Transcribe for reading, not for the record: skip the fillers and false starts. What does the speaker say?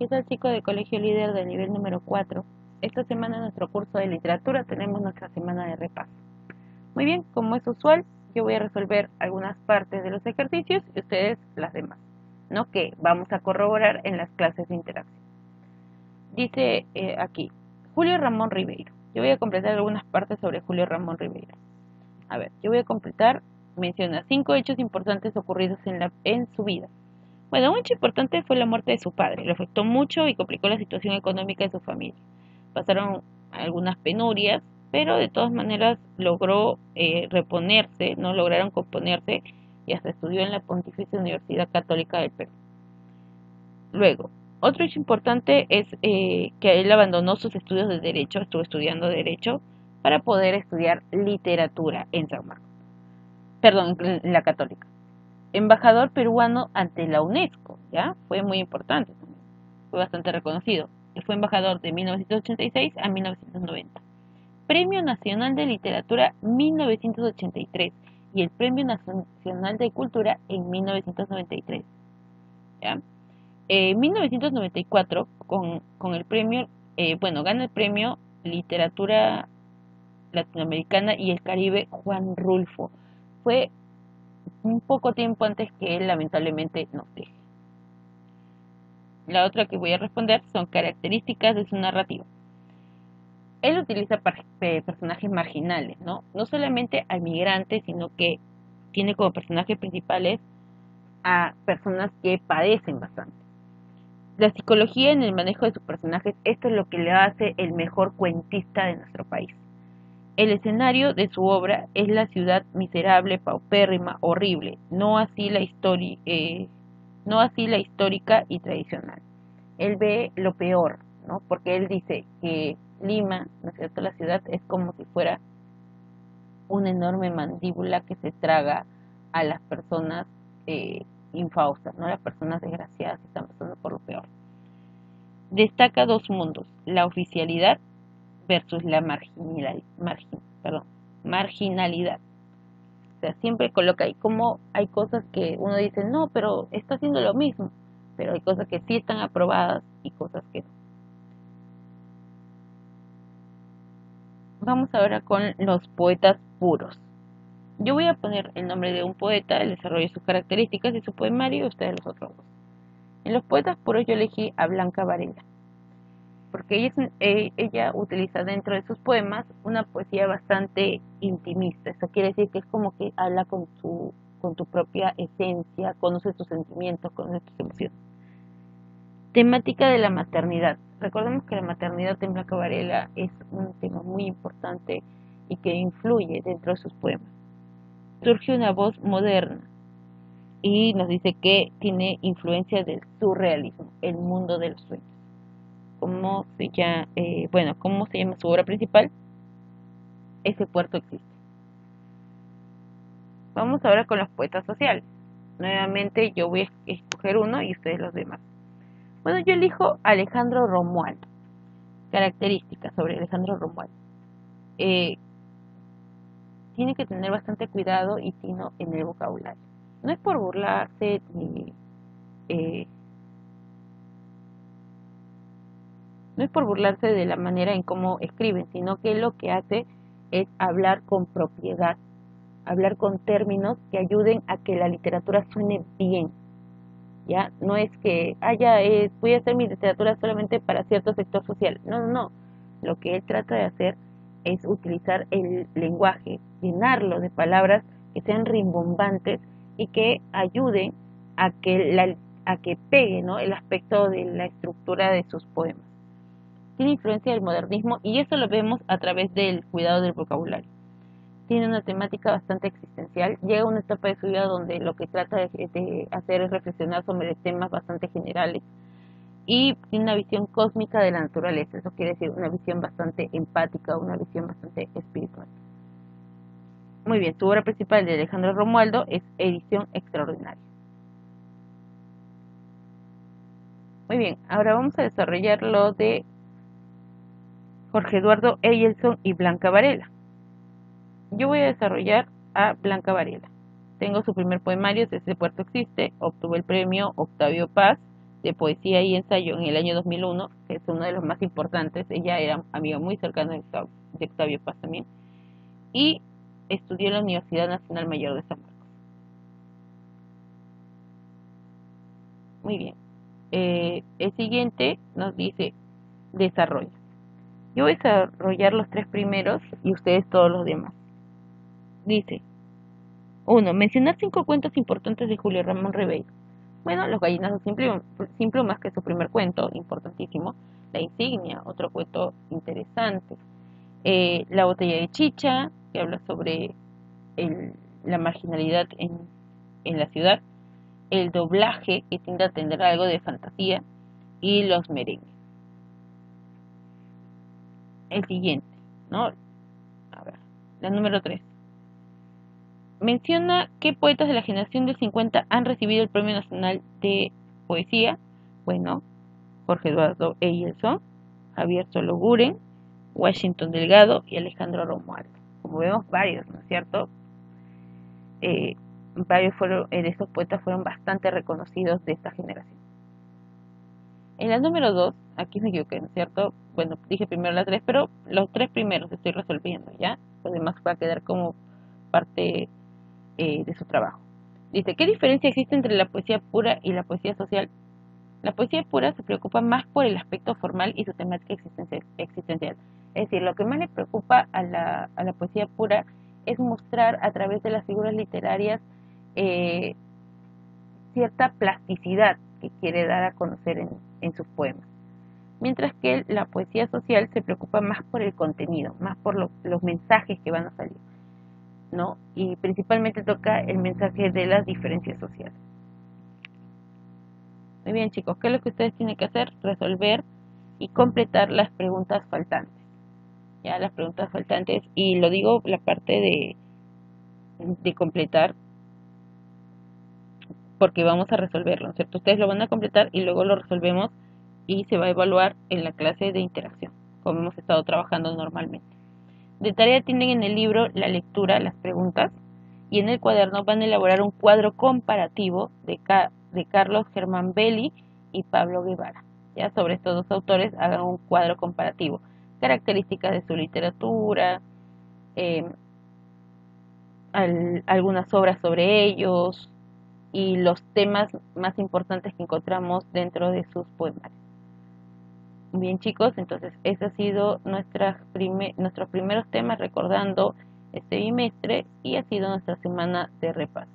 ¿Qué tal, chicos de Colegio Líder del nivel número 4? Esta semana en nuestro curso de literatura tenemos nuestra semana de repaso. Muy bien, como es usual, yo voy a resolver algunas partes de los ejercicios y ustedes las demás, ¿no? Que vamos a corroborar en las clases de interacción. Dice aquí, Julio Ramón Ribeiro. Yo voy a completar algunas partes sobre Julio Ramón Ribeiro. A ver, yo voy a completar, menciona 5 hechos importantes ocurridos en su vida. Bueno, un hecho importante fue la muerte de su padre. Lo afectó mucho y complicó la situación económica de su familia. Pasaron algunas penurias, pero de todas maneras logró reponerse, no lograron componerse y hasta estudió en la Pontificia Universidad Católica del Perú. Luego, otro hecho importante es que él abandonó sus estudios de Derecho, estuvo estudiando Derecho, para poder estudiar literatura en San Marcos. Perdón, en la Católica. Embajador peruano ante la UNESCO, ¿ya? Fue muy importante también, fue bastante reconocido. Él fue embajador de 1986 a 1990. Premio Nacional de Literatura 1983 y el Premio Nacional de Cultura en 1993, ¿ya? En 1994, con el premio, gana el premio Literatura Latinoamericana y el Caribe Juan Rulfo. Fue un poco tiempo antes que él lamentablemente nos deje. La otra que voy a responder son características de su narrativa. Él utiliza personajes marginales, ¿no? No solamente al migrante, sino que tiene como personajes principales a personas que padecen bastante. La psicología en el manejo de sus personajes, esto es lo que le hace el mejor cuentista de nuestro país. El escenario de su obra es la ciudad miserable, paupérrima, horrible, no así la histórica y tradicional. Él ve lo peor, ¿no? Porque él dice que Lima, ¿no es cierto? La ciudad es como si fuera una enorme mandíbula que se traga a las personas infaustas, ¿no? Las personas desgraciadas que están pasando por lo peor. Destaca dos mundos, la oficialidad versus la marginalidad. O sea, siempre coloca ahí como hay cosas que uno dice, no, pero está haciendo lo mismo, pero hay cosas que sí están aprobadas y cosas que no. Vamos ahora con los poetas puros. Yo voy a poner el nombre de un poeta, el desarrollo de sus características y su poemario y ustedes los otros dos. En los poetas puros yo elegí a Blanca Varela, porque ella utiliza dentro de sus poemas una poesía bastante intimista. Eso quiere decir que es como que habla con tu propia esencia, conoce tus sentimientos, conoce tus emociones. Temática de la maternidad. Recordemos que la maternidad en Blanca Varela es un tema muy importante y que influye dentro de sus poemas. Surge una voz moderna y nos dice que tiene influencia del surrealismo, el mundo de los sueños. ¿Cómo cómo se llama su obra principal? Ese puerto existe. Vamos ahora con los poetas sociales. Nuevamente yo voy a escoger uno y ustedes los demás. Bueno, yo elijo Alejandro Romualdo. Características sobre Alejandro Romualdo. Tiene que tener bastante cuidado y tino en el vocabulario. No es por burlarse eh, no es por burlarse de la manera en cómo escriben, sino que lo que hace es hablar con propiedad, hablar con términos que ayuden a que la literatura suene bien. ¿Ya? No es que voy a hacer mi literatura solamente para cierto sector social. No, no, no. Lo que él trata de hacer es utilizar el lenguaje, llenarlo de palabras que sean rimbombantes y que ayuden a que pegue, ¿no? El aspecto de la estructura de sus poemas. Tiene influencia del modernismo y eso lo vemos a través del cuidado del vocabulario. Tiene una temática bastante existencial, llega a una etapa de su vida donde lo que trata de hacer es reflexionar sobre temas bastante generales y tiene una visión cósmica de la naturaleza, eso quiere decir una visión bastante empática, una visión bastante espiritual. Muy bien, su obra principal de Alejandro Romualdo es Edición Extraordinaria. Muy bien, ahora vamos a desarrollar lo de Jorge Eduardo Eyelson y Blanca Varela. Yo voy a desarrollar a Blanca Varela. Tengo su primer poemario, Ese puerto existe, obtuvo el premio Octavio Paz de poesía y ensayo en el año 2001, que es uno de los más importantes. Ella era amiga muy cercana de Octavio Paz también, y estudió en la Universidad Nacional Mayor de San Marcos. Muy bien. El siguiente nos dice desarrollo. Yo voy a desarrollar los tres primeros y ustedes todos los demás. Dice, 1. Mencionar 5 cuentos importantes de Julio Ramón Ribeiro. Bueno, Los gallinazos sin plumas, que es su primer cuento, importantísimo. La insignia, otro cuento interesante. La botella de chicha, que habla sobre la marginalidad en la ciudad. El doblaje, que tiende a tener algo de fantasía. Y los merengues. El siguiente, ¿no? A ver, la número 3. Menciona qué poetas de la generación del 50 han recibido el Premio Nacional de Poesía. Bueno, Jorge Eduardo Eyelson, Javier Sologuren, Washington Delgado y Alejandro Romualdo. Como vemos, varios, ¿no es cierto? Varios de estos poetas fueron bastante reconocidos de esta generación. En la número 2, aquí me equivoqué, ¿no es cierto? Bueno, dije primero la 3, pero los 3 primeros estoy resolviendo, ¿ya? Los demás va a quedar como parte de su trabajo. Dice, ¿qué diferencia existe entre la poesía pura y la poesía social? La poesía pura se preocupa más por el aspecto formal y su temática existencial. Es decir, lo que más le preocupa a la poesía pura es mostrar a través de las figuras literarias eh, cierta plasticidad que quiere dar a conocer en sus poemas. Mientras que la poesía social se preocupa más por el contenido, más por los mensajes que van a salir, ¿no? Y principalmente toca el mensaje de las diferencias sociales. Muy bien, chicos, ¿qué es lo que ustedes tienen que hacer? Resolver y completar las preguntas faltantes. Ya, las preguntas faltantes, y lo digo la parte de completar, porque vamos a resolverlo, ¿no es cierto? Ustedes lo van a completar y luego lo resolvemos y se va a evaluar en la clase de interacción, como hemos estado trabajando normalmente. De tarea tienen en el libro la lectura, las preguntas, y en el cuaderno van a elaborar un cuadro comparativo de Carlos Germán Belli y Pablo Guevara. Ya sobre estos dos autores hagan un cuadro comparativo, características de su literatura, eh, algunas obras sobre ellos y los temas más importantes que encontramos dentro de sus poemarios. Bien, chicos, entonces esos han sido nuestros primeros temas recordando este bimestre y ha sido nuestra semana de repaso.